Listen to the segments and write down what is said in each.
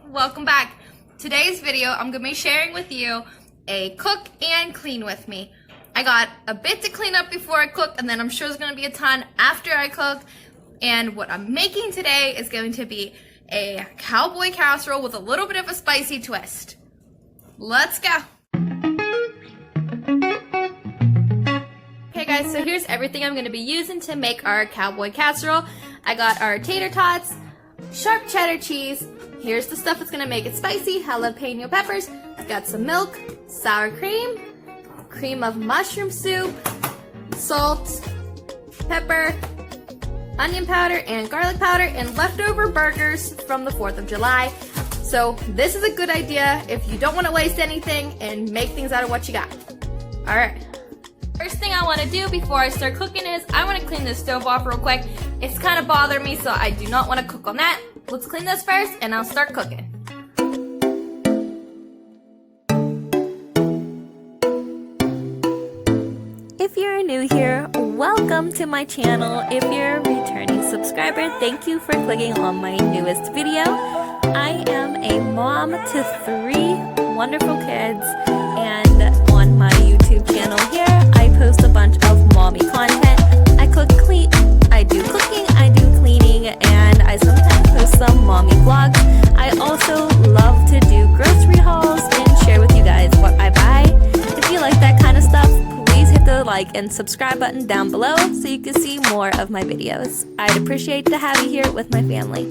welcome back. Today's video, I'm gonna be sharing with you a cook and clean with me. I got a bit to clean up before I cook, and then I'm sure there's gonna be a ton after I cook. And what I'm making today is going to be a cowboy casserole with a little bit of a spicy twist. Let's go. Okay guys, so here's everything I'm gonna be using to make our cowboy casserole. I got our tater tots, sharp cheddar cheese. Here's the stuff that's gonna make it spicy: jalapeno peppers. I've got some milk, sour cream, cream of mushroom soup, salt, pepper, onion powder, and garlic powder, and leftover burgers from the 4th of July. So this is a good idea if you don't want to waste anything and make things out of what you got. All right. First thing I want to do before I start cooking is I want to clean this stove off real quick. It's kind of bothering me, so I do not want to cook on that. Let's clean this first and I'll start cooking. If you're new here, welcome to my channel. If you're a returning subscriber, thank you for clicking on my newest video. I am a mom to 3 wonderful kids, and on my YouTube channel here, I post a bunch of mommy content. I do cooking, I do cleaning, and I sometimes post some mommy vlogs. I also love to do grocery hauls and share with you guys what I buy. If you like that kind of stuff, please hit the like and subscribe button down below so you can see more of my videos. I'd appreciate to have you here with my family.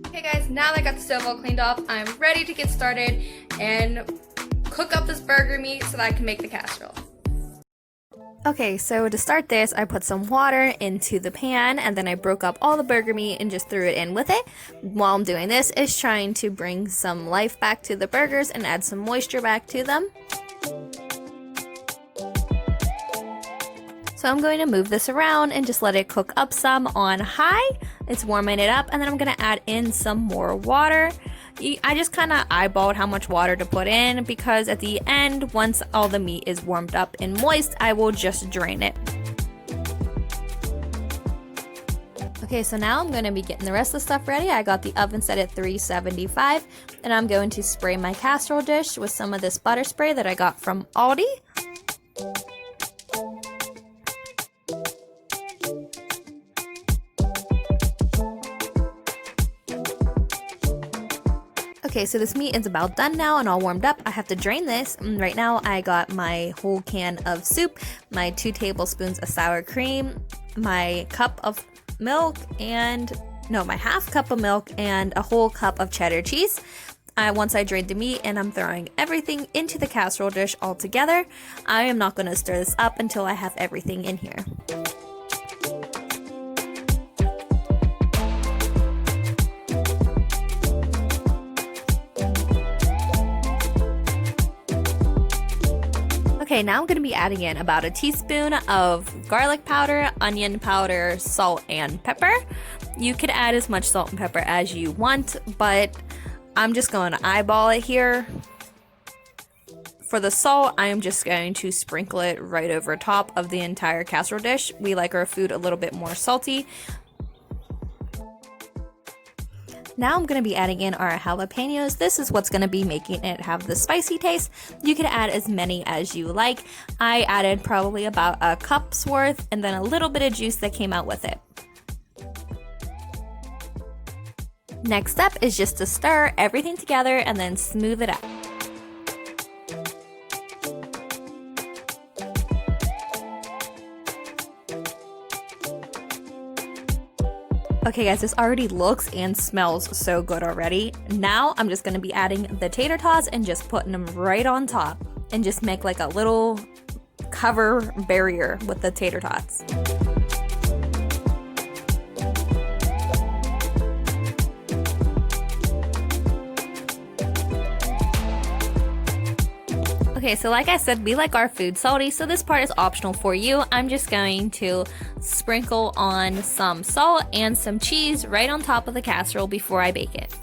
Okay guys, now that I got the stove all cleaned off, I'm ready to get started and cook up this burger meat so that I can make the casserole. Okay, so to start this, I put some water into the pan, and then I broke up all the burger meat and just threw it in with it. While I'm doing this is trying to bring some life back to the burgers and add some moisture back to them. So I'm going to move this around and just let it cook up some on high. It's warming it up, and then I'm going to add in some more water. I just kind of eyeballed how much water to put in, because at the end, once all the meat is warmed up and moist, I will just drain it. Okay, so now I'm going to be getting the rest of the stuff ready. I got the oven set at 375, and I'm going to spray my casserole dish with some of this butter spray that I got from Aldi. Okay, so this meat is about done now and all warmed up. I have to drain this. Right now I got my whole can of soup, my 2 tablespoons of sour cream, my cup of milk, my half cup of milk, and a whole cup of cheddar cheese. Once I drained the meat, and I'm throwing everything into the casserole dish all together. I am not going to stir this up until I have everything in here. Okay, now I'm going to be adding in about a teaspoon of garlic powder, onion powder, salt, and pepper. You could add as much salt and pepper as you want, but I'm just going to eyeball it here. For the salt, I am just going to sprinkle it right over top of the entire casserole dish. We like our food a little bit more salty. Now I'm going to be adding in our jalapenos. This is what's going to be making it have the spicy taste. You can add as many as you like. I added probably about a cup's worth, and then a little bit of juice that came out with it. Next step is just to stir everything together and then smooth it out. Okay guys, this already looks and smells so good already. Now I'm just going to be adding the tater tots and just putting them right on top and just make like a little cover barrier with the tater tots. Okay, so like I said, we like our food salty, so this part is optional for you. I'm just going to sprinkle on some salt and some cheese right on top of the casserole before I bake it.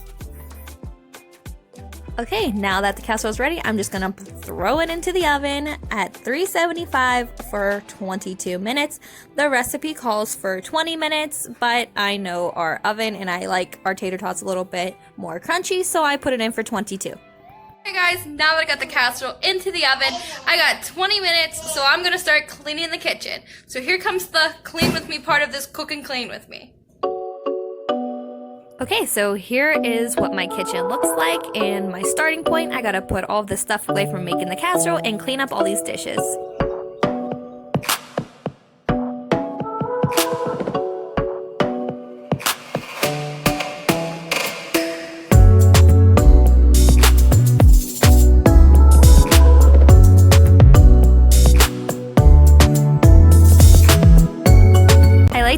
Okay, now that the casserole is ready, I'm just gonna throw it into the oven at 375 for 22 minutes. The recipe calls for 20 minutes, but I know our oven and I like our tater tots a little bit more crunchy, so I put it in for 22. Hey guys, now that I got the casserole into the oven, I got 20 minutes, so I'm gonna start cleaning the kitchen. So here comes the clean with me part of this cook and clean with me. Okay, so here is what my kitchen looks like, and my starting point, I gotta put all of this stuff away from making the casserole and clean up all these dishes.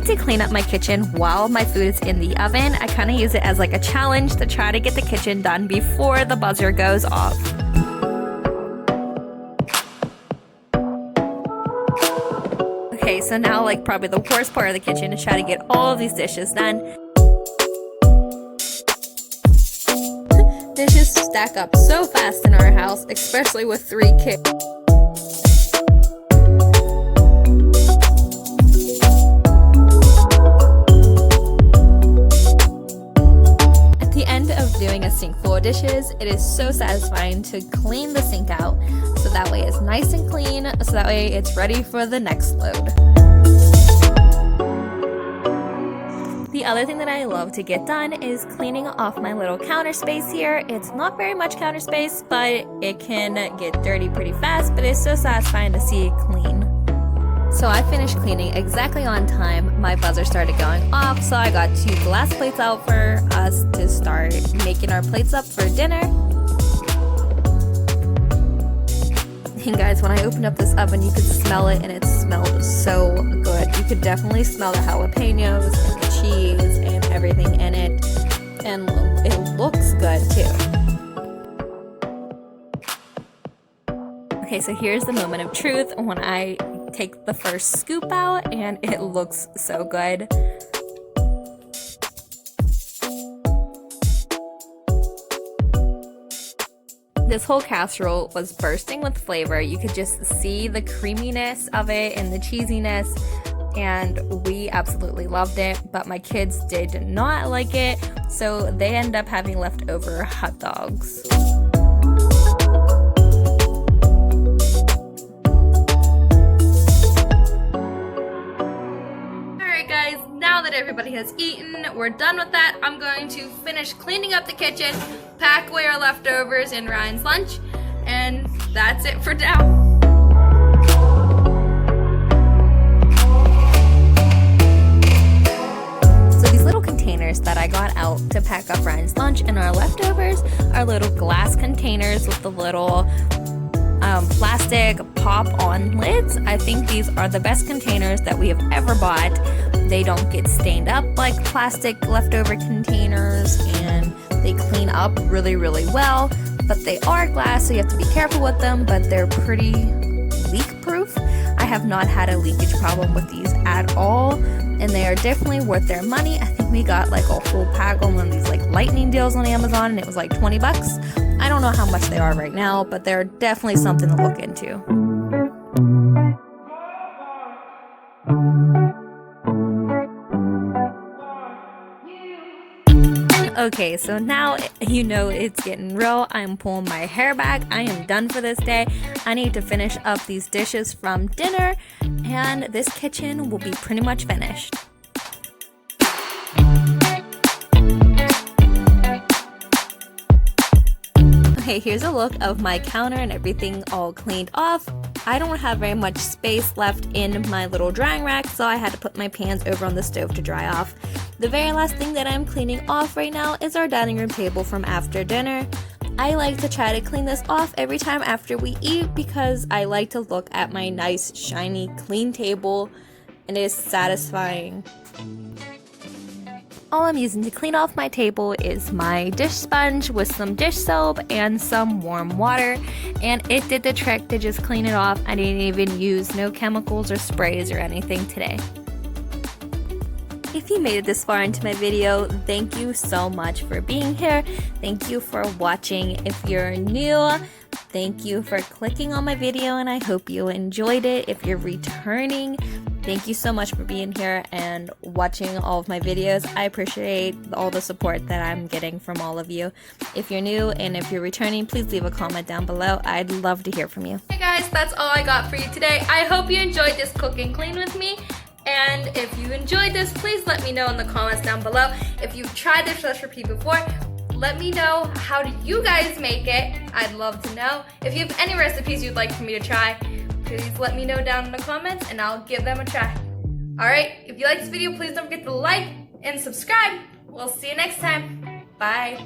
To clean up my kitchen while my food is in the oven. I kind of use it as like a challenge to try to get the kitchen done before the buzzer goes off. Okay, so now like probably the worst part of the kitchen is try to get all of these dishes done. Dishes stack up so fast in our house, especially with 3 kids. Doing a sink full of dishes, it is so satisfying to clean the sink out so that way it's nice and clean, so that way it's ready for the next load. The other thing that I love to get done is cleaning off my little counter space here. It's not very much counter space, but it can get dirty pretty fast, but it's so satisfying to see it clean. So I finished cleaning exactly on time. My buzzer started going off, so I got 2 glass plates out for us to start making our plates up for dinner. And guys, when I opened up this oven, you could smell it, and it smelled so good. You could definitely smell the jalapenos and the cheese and everything in it, and it looks good too. Okay, so here's the moment of truth when I take the first scoop out, and it looks so good. This whole casserole was bursting with flavor. You could just see the creaminess of it and the cheesiness, and we absolutely loved it, but my kids did not like it, so they ended up having leftover hot dogs. Now that everybody has eaten, we're done with that. I'm going to finish cleaning up the kitchen, pack away our leftovers and Ryan's lunch, and that's it for now. So these little containers that I got out to pack up Ryan's lunch and our leftovers are little glass containers with the little plastic pop-on lids. I think these are the best containers that we have ever bought. They don't get stained up like plastic leftover containers, and they clean up really, really well, but they are glass, so you have to be careful with them, but they're pretty leak-proof. I have not had a leakage problem with these at all, and they are definitely worth their money. I think we got like a whole pack on one of these like lightning deals on Amazon, and it was like 20 bucks. I don't know how much they are right now, but they're definitely something to look into. Okay, so now you know it's getting real. I'm pulling my hair back. I am done for this day. I need to finish up these dishes from dinner, and this kitchen will be pretty much finished. Okay, here's a look of my counter and everything all cleaned off. I don't have very much space left in my little drying rack, so I had to put my pans over on the stove to dry off. The very last thing that I'm cleaning off right now is our dining room table from after dinner. I like to try to clean this off every time after we eat because I like to look at my nice, shiny, clean table, and it is satisfying. All I'm using to clean off my table is my dish sponge with some dish soap and some warm water, and it did the trick to just clean it off. I didn't even use no chemicals or sprays or anything today. If you made it this far into my video, thank you so much for being here. Thank you for watching. If you're new, thank you for clicking on my video and I hope you enjoyed it. If you're returning, thank you so much for being here and watching all of my videos. I appreciate all the support that I'm getting from all of you. If you're new and if you're returning, please leave a comment down below. I'd love to hear from you. Hey guys, that's all I got for you today. I hope you enjoyed this cook and clean with me. And if you enjoyed this, please let me know in the comments down below. If you've tried this recipe before, let me know, how do you guys make it? I'd love to know. If you have any recipes you'd like for me to try, please let me know down in the comments and I'll give them a try. Alright, if you like this video, please don't forget to like and subscribe. We'll see you next time. Bye.